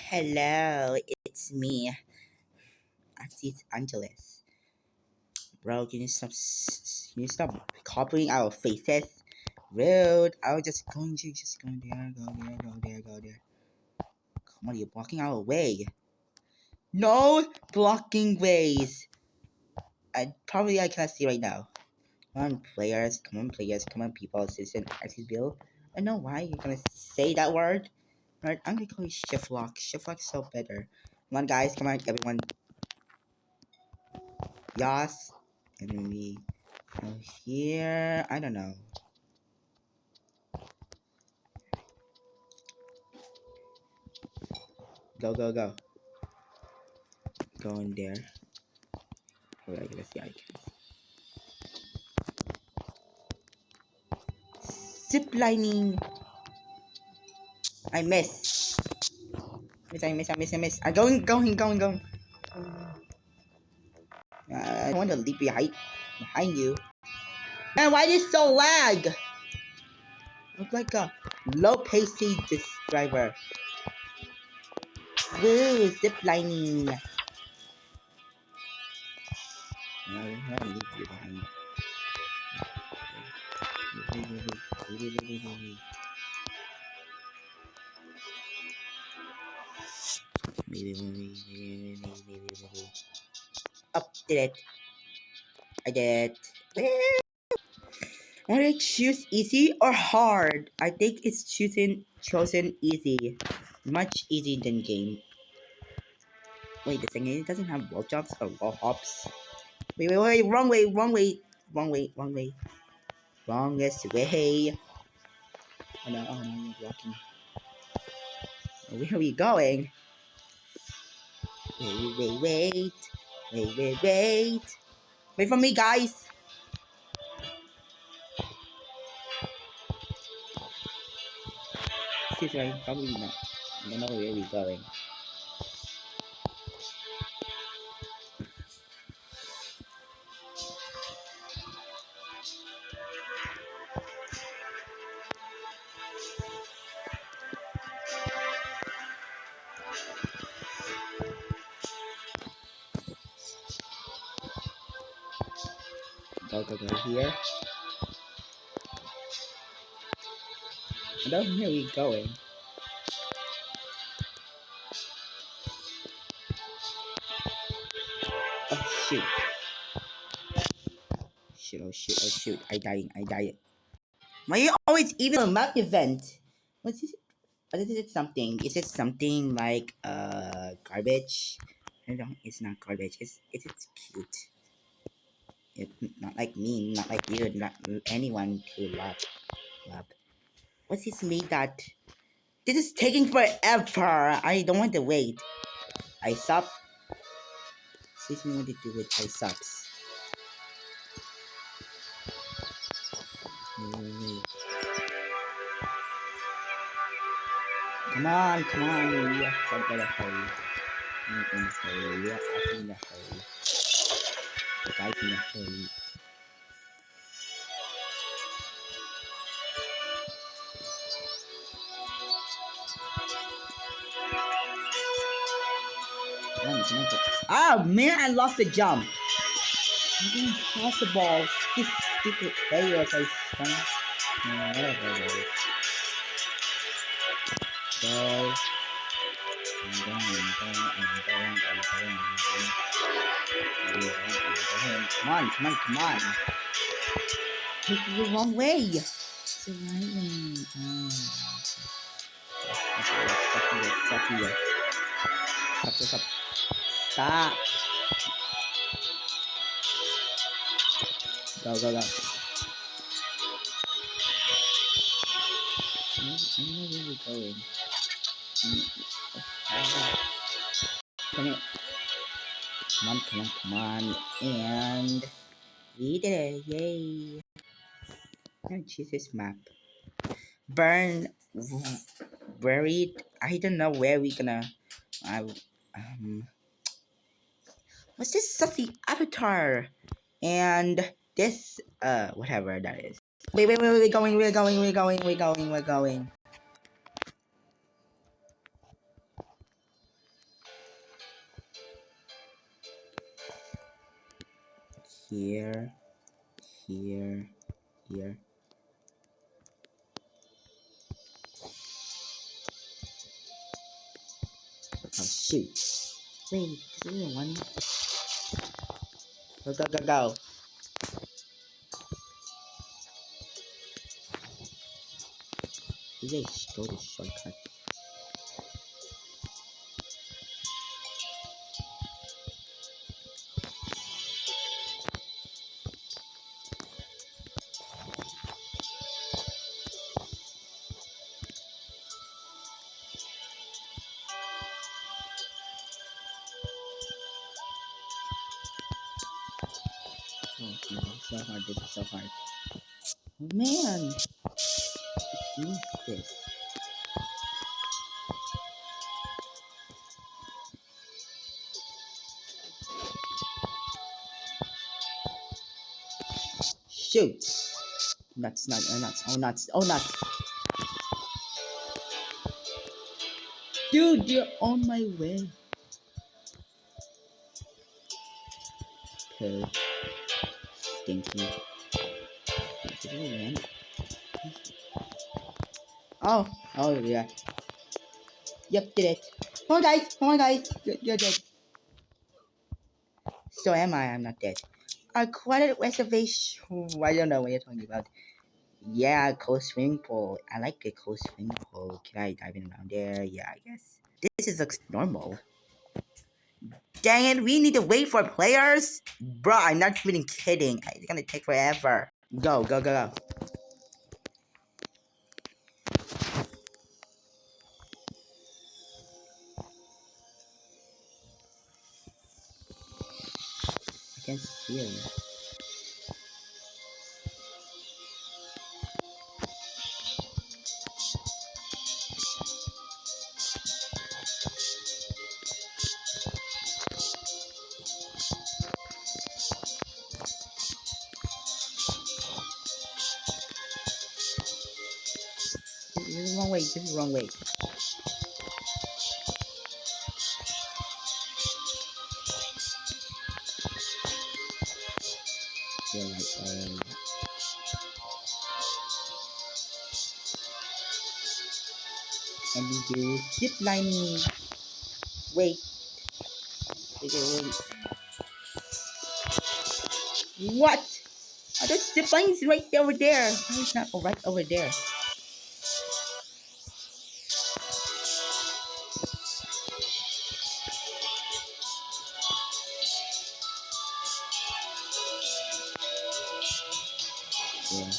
Hello, it's me, Auntie Angeles. Bro, can you stop copying our faces? Rude. I was just going to just go there, go there, go there, go there. Come on, you're blocking our way. No blocking ways. I cannot see right now. Come on players, come on people, citizen, artist bill. I know why you're gonna say that word. Right, I'm gonna call you shift lock. Shift lock is so better. Come on guys, come on everyone. Yas. And then we go here. I don't know. Go, go, go. Go in there. Alright, let's see icons. Zip lining. I miss. I miss. I'm going. I want to leap behind you. Man, why is so lag? Look like a low pacey this driver. Woo, zip lining. I'm gonna leave you behind. Maybe. Up, did it. I did. Want to choose easy or hard? I think it's chosen easy. Much easier than game. Wait, the thing is, it doesn't have wall jumps or wall hops. Wait, wrong way. Wrongest way. Oh no, you're blocking. Where are we going? Wait. Wait for me, guys. Excuse me, probably not. I don't know where we're going. Go here. I don't know where we're going. Oh shoot. Oh shoot. I died. Why you always even a map event? What's this? What is it something? Is it something like garbage? I don't it's not garbage. It's cute. It, not like me, not like you, not anyone to love. What's this made that? This is taking forever. I don't want to wait. I sub. This is what to do with I subs. Wait. Come on. We have to hurry. In a hurry. We are actually in a hurry. The guy's in a hurry. Come on. Oh man, I lost the jump. It's impossible. These stupid players are fun. Whatever it is. Go. I'm going. Come on. This is the wrong way. It's the right way. Stop. Stop. Go. I don't know where we're going. Come here. Come on. And we did it. Yay. Oh, Jesus map. Burn. Buried. I don't know where we're gonna. What's this sussy avatar? And this, whatever that is. Wait, we're going. Here, here, here. Oh shoot! Wait, is there one? Go go go go! Did they go to shortcut? Oh, this is so hard. This is so hard. Oh, man, what is this? Shoot! Nuts, nuts, oh nuts, oh nuts, oh nuts! Dude, you're on my way. Poo. Stinky. Did I land? Oh, oh yeah. Yep, did it. Come on guys, come on guys. You're dead. So am I, I'm not dead. Aquatic reservation. I don't know what you're talking about. Yeah, cold swimming pool. I like a cold swimming pool. Can I dive in around there? Yeah, I guess. This looks normal. Dang it, we need to wait for players? Bruh, I'm not even kidding. It's gonna take forever. Go, go, go, go. I can't see you. This is the wrong way, this is the wrong way. Feel like, and we do zip lining. Wait. What? Oh, that zip line is right over there. No, it's not right over there. Yeah.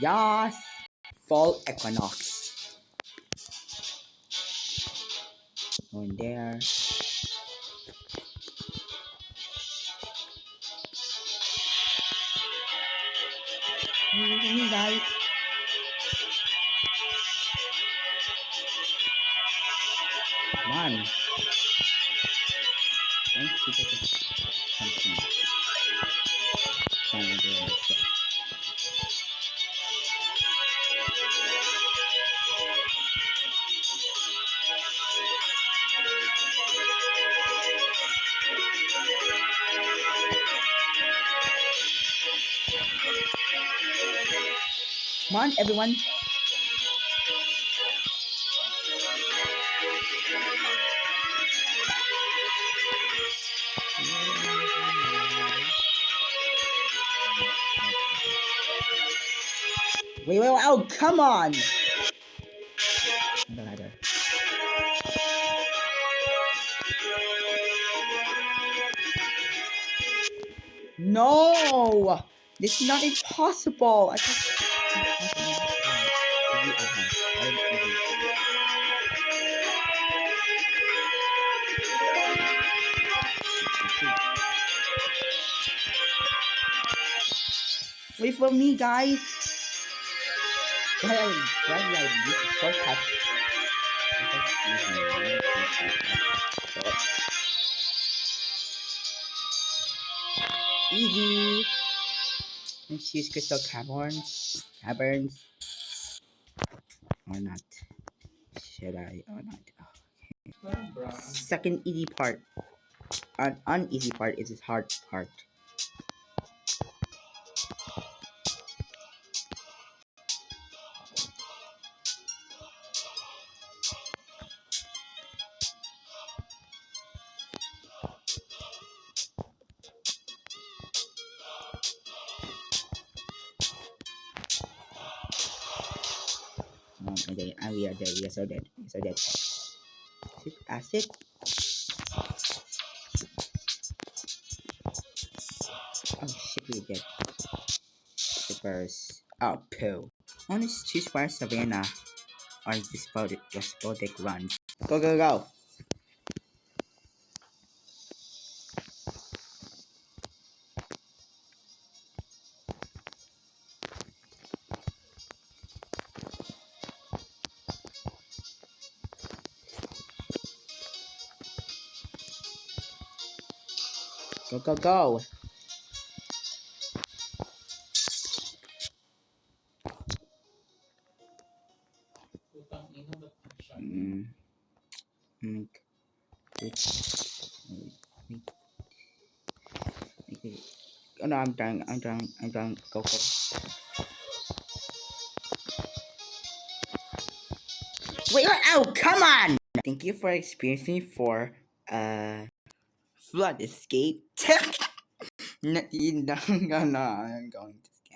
Yes. Fall equinox. Going there. Hey guys. Come on. Don't you get something? Trying to do it. Come on, everyone. Wait, oh, come on! The ladder. No! This is not impossible! I Wait for me, guys! Why I use a shortcut? Easy. Let's use crystal caverns, or not. Should I or not? Second easy part. An uneasy part is the hard part. Okay, we are dead. We are so dead. We are so dead. Acid. Oh shit, we are dead. Shippers. Oh, poo. Want to choose Fire Savannah or Despotic Run. Go, go, go. Go, go, go. Mm. Make it. Oh no, I'm done. Go, go. Wait, oh, come on! Thank you for experiencing for flood escape. No, I'm going to.